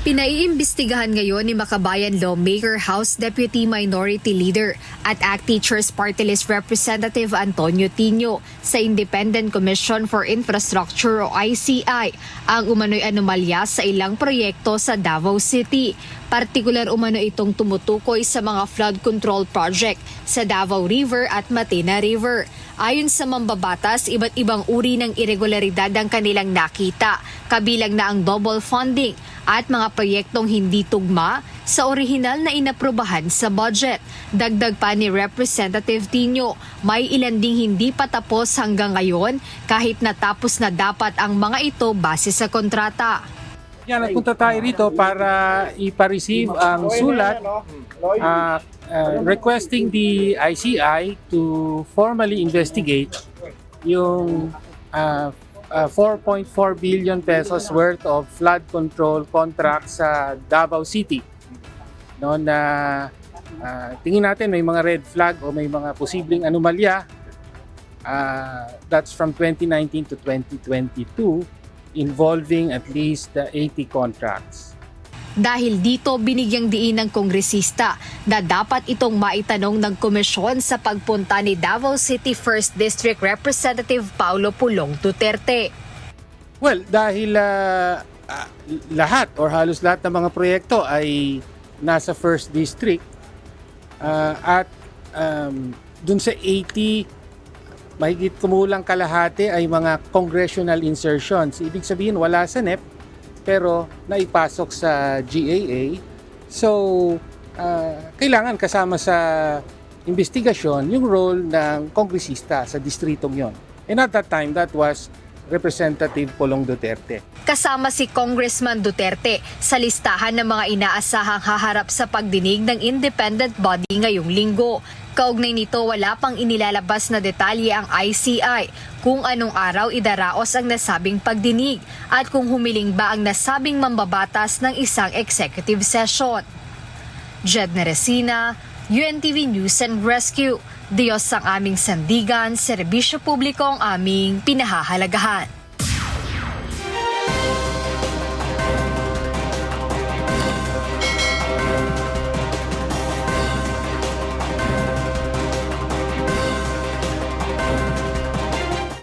Pinaiimbestigahan ngayon ni Makabayan Lawmaker House Deputy Minority Leader at ACT Teachers Party List Representative Antonio Tino sa Independent Commission for Infrastructure o ICI ang umano'y anomalya sa ilang proyekto sa Davao City. Partikular umano itong tumutukoy sa mga flood control project sa Davao River at Matina River. Ayon sa mambabatas, iba't ibang uri ng irregularidad ang kanilang nakita, kabilang na ang double funding at mga proyektong hindi tugma sa orihinal na inaprubahan sa budget. Dagdag pa ni Representative Tino, may ilan ding hindi pa tapos hanggang ngayon kahit natapos na dapat ang mga ito base sa kontrata. Yan, nagpunta tayo rito para ipa-receive ang sulat requesting the ICI to formally investigate yung 4.4 billion pesos worth of flood control contract sa Davao City. No, na tingin natin may mga red flag o may mga posibleng anomalya. That's from 2019 to 2022 involving at least 80 contracts. Dahil dito binigyang diin ng kongresista na dapat itong maitanong ng komisyon sa pagpunta ni Davao City 1st District Representative Paulo Pulong Duterte. Well, dahil lahat or halos lahat ng mga proyekto ay nasa 1st District at dun sa 80, mahigit kumulang kalahati ay mga congressional insertions. Ibig sabihin wala sa NEP pero naipasok sa GAA. So, kailangan kasama sa investigasyon yung role ng kongresista sa distritong yon. And at that time, that was Representative Pulong Duterte. Kasama si Congressman Duterte sa listahan ng mga inaasahang haharap sa pagdinig ng independent body ngayong linggo. Kaugnay nito, wala pang inilalabas na detalye ang ICI kung anong araw idaraos ang nasabing pagdinig at kung humiling ba ang nasabing mambabatas ng isang executive session. Jed Neresina, UNTV News and Rescue. Diyos ang aming sandigan, serbisyo publiko ang aming pinahahalagahan.